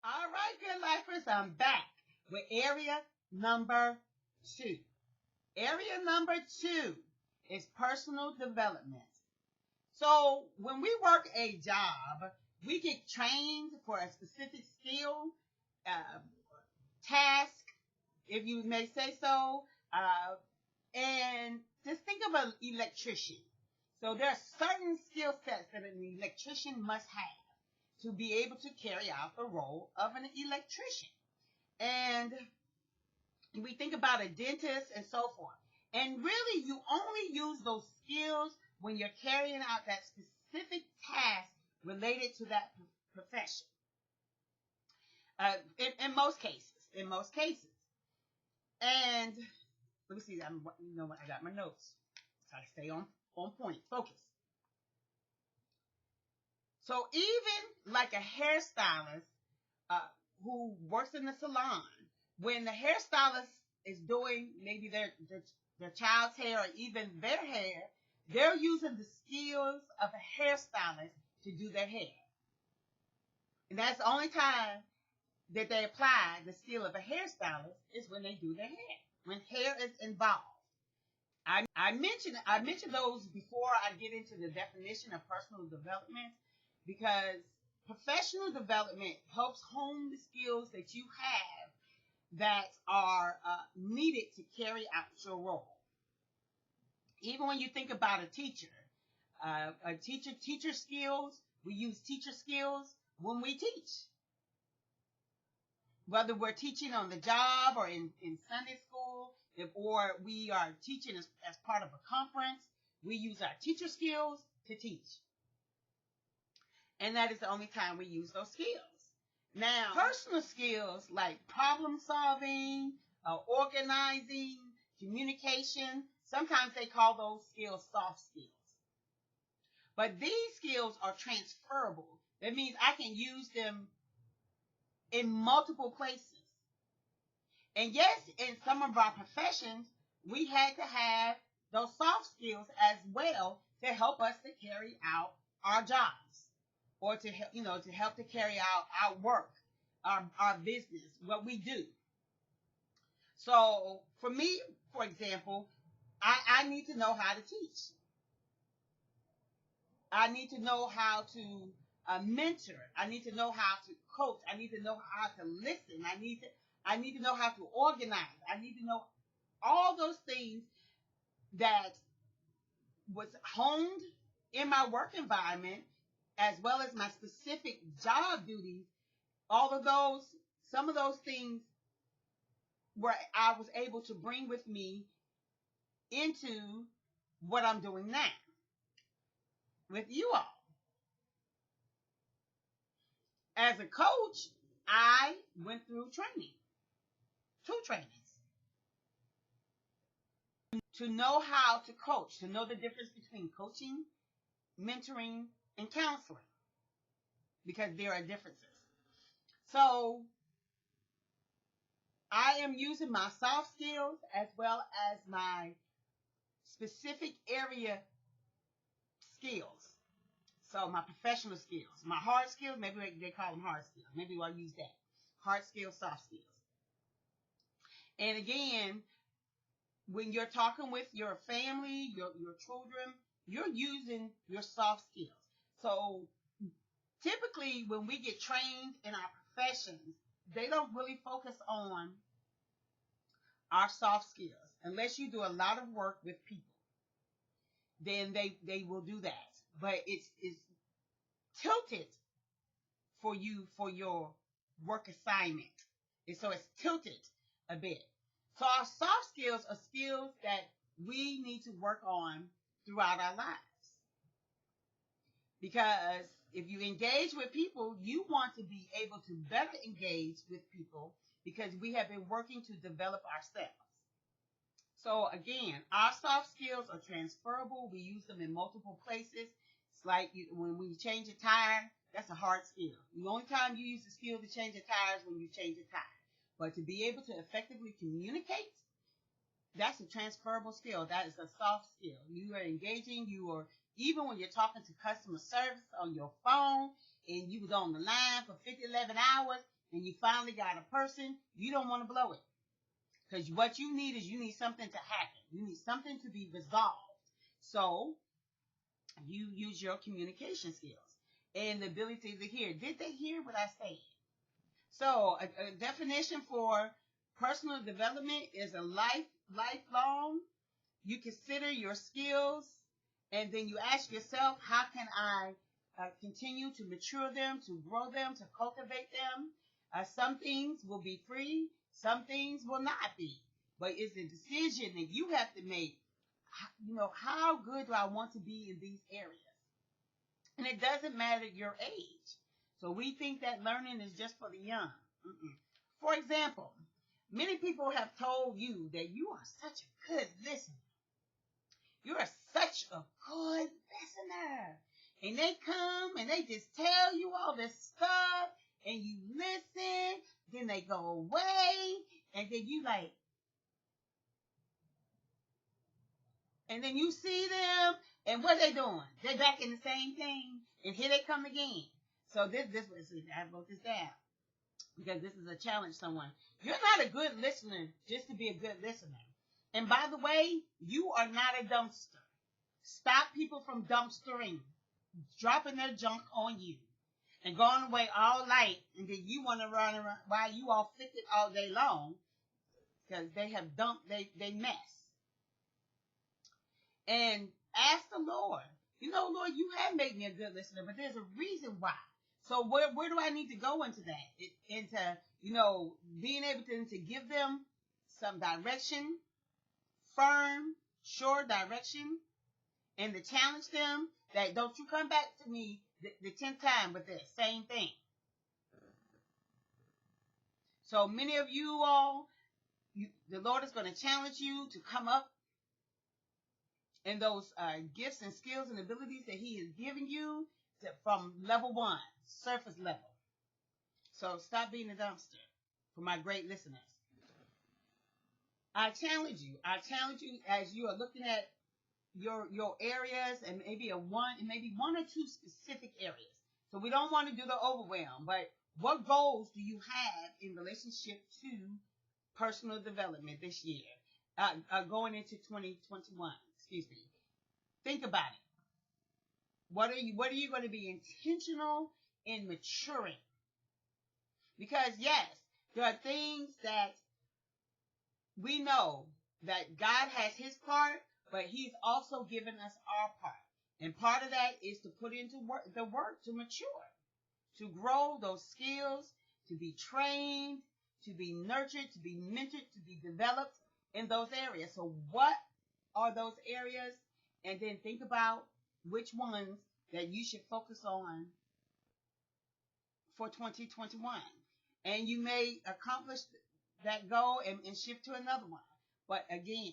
All right, good lifers, I'm back with area number two. Area number two is personal development. So when we work a job, we get trained for a specific skill, uh, task, if you may say so. And just think of an electrician. So there are certain skill sets that an electrician must have to be able to carry out the role of an electrician. And we think about a dentist and so forth. And really, you only use those skills when you're carrying out that specific task related to that profession. In most cases, in most cases. And let me see. You know what? I got my notes. Try to stay on point, focus. So even like a hairstylist uh, who works in the salon, when the hairstylist is doing maybe their child's hair or even their hair, they're using the skills of a hairstylist to do their hair. And that's the only time that they apply the skill of a hairstylist is when they do their hair, when hair is involved. I mentioned those before I get into the definition of personal development because professional development helps hone the skills that you have that are needed to carry out your role. Even when you think about a teacher skills, we use teacher skills when we teach. Whether we're teaching on the job or in Sunday school, or we are teaching as part of a conference, we use our teacher skills to teach. And that is the only time we use those skills. Now, personal skills like problem solving, organizing, communication, sometimes they call those skills soft skills. But these skills are transferable. That means I can use them in multiple places. And yes, in some of our professions, we had to have those soft skills as well to help us to carry out our jobs or to help to carry out our work, our business, what we do. So for me, for example, I need to know how to teach. I need to know how to mentor. I need to know how to coach. I need to know how to listen. I need to know how to organize. I need to know all those things that was honed in my work environment as well as my specific job duties. All of those, some of those things where I was able to bring with me into what I'm doing now with you all. As a coach, I went through training, 2 trainings, to know how to coach, to know the difference between coaching, mentoring, and counseling, because there are differences. So I am using my soft skills as well as my specific area skills. So my professional skills, my hard skills, maybe they call them hard skills. Maybe I'll use that. Hard skills, soft skills. And again, when you're talking with your family, your children, you're using your soft skills. So typically when we get trained in our professions, they don't really focus on our soft skills. Unless you do a lot of work with people, then they will do that. But it's tilted for you for your work assignment. And so it's tilted a bit. So our soft skills are skills that we need to work on throughout our lives. Because if you engage with people, you want to be able to better engage with people because we have been working to develop ourselves. So again, our soft skills are transferable. We use them in multiple places. It's like when we change a tire, that's a hard skill. The only time you use the skill to change a tire is when you change a tire. But to be able to effectively communicate, that's a transferable skill. That is a soft skill. You are engaging. Even when you're talking to customer service on your phone and you was on the line for 50, 11 hours and you finally got a person, you don't want to blow it. Because what you need is you need something to happen. You need something to be resolved. So you use your communication skills and the ability to hear. Did they hear what I said? So a definition for personal development is a lifelong. You consider your skills, and then you ask yourself, how can I continue to mature them, to grow them, to cultivate them? Some things will be free, some things will not be. But it's a decision that you have to make. You know, how good do I want to be in these areas? And it doesn't matter your age. So we think that learning is just for the young. Mm-mm. For example, many people have told you that you are such a good listener. You are such a good listener. And they come and they just tell you all this stuff and you listen, then they go away, and then you like, and then you see them, and what they doing? They're back in the same thing, and here they come again. So this was, I wrote this down because this is a challenge someone. You're not a good listener just to be a good listener. And by the way, you are not a dumpster. Stop people from dumpstering, dropping their junk on you, and going away all night, and then you want to run around while you all fix it all day long because they have dumped they mess. And ask the Lord, you know, Lord, you have made me a good listener, but there's a reason why. So where do I need to go into that? Into, you know, being able to give them some direction, firm, sure direction, and to challenge them that don't you come back to me the 10th time with this same thing. So many of you all, the Lord is going to challenge you to come up in those gifts and skills and abilities that he is giving you from level 1, surface level. So stop being a dumpster for my great listeners. I challenge you as you are looking at your areas and maybe one or two specific areas. So we don't want to do the overwhelm, but what goals do you have in relationship to personal development this year, going into 2021? Excuse me. Think about it. What are you going to be intentional in maturing? Because yes, there are things that we know that God has his part, but he's also given us our part. And part of that is to put into the work to mature, to grow those skills, to be trained, to be nurtured, to be mentored, to be developed in those areas. So what are those areas? And then think about which ones that you should focus on for 2021. And you may accomplish that goal and shift to another one. But again,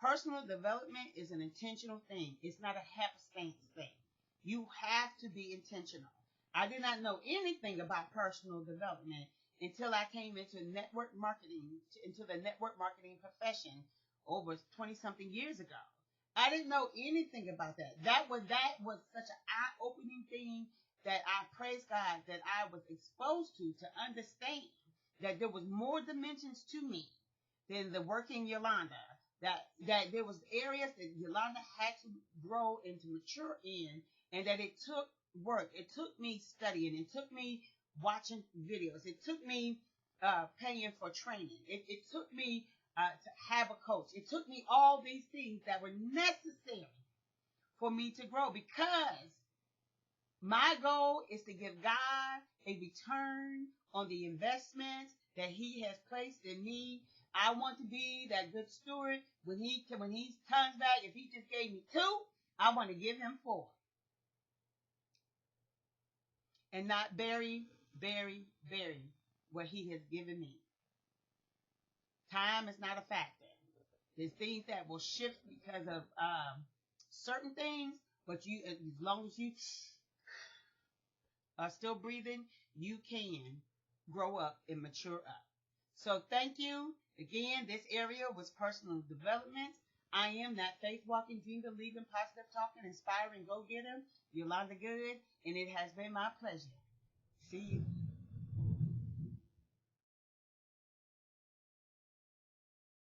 personal development is an intentional thing. It's not a happenstance thing. You have to be intentional. I did not know anything about personal development until I came into network marketing, into the network marketing profession over 20-something years ago. I didn't know anything about that. That was such an eye-opening thing that I praise God that I was exposed to understand that there was more dimensions to me than the working Yolanda. That there was areas that Yolanda had to grow and to mature in, and that it took work. It took me studying. It took me watching videos. It took me paying for training. It took me to have a coach. It took me all these things that were necessary for me to grow, because my goal is to give God a return on the investment that he has placed in me. I want to be that good steward when he comes back. If he just gave me 2, I want to give him 4. And not bury what he has given me. Time is not a factor. There's things that will shift because of certain things, but as long as you are still breathing, you can grow up and mature up. So thank you. Again, this area was personal development. I am that faith walking, dream believing, positive talking, inspiring go-getter, Yolanda Good, and it has been my pleasure. See you.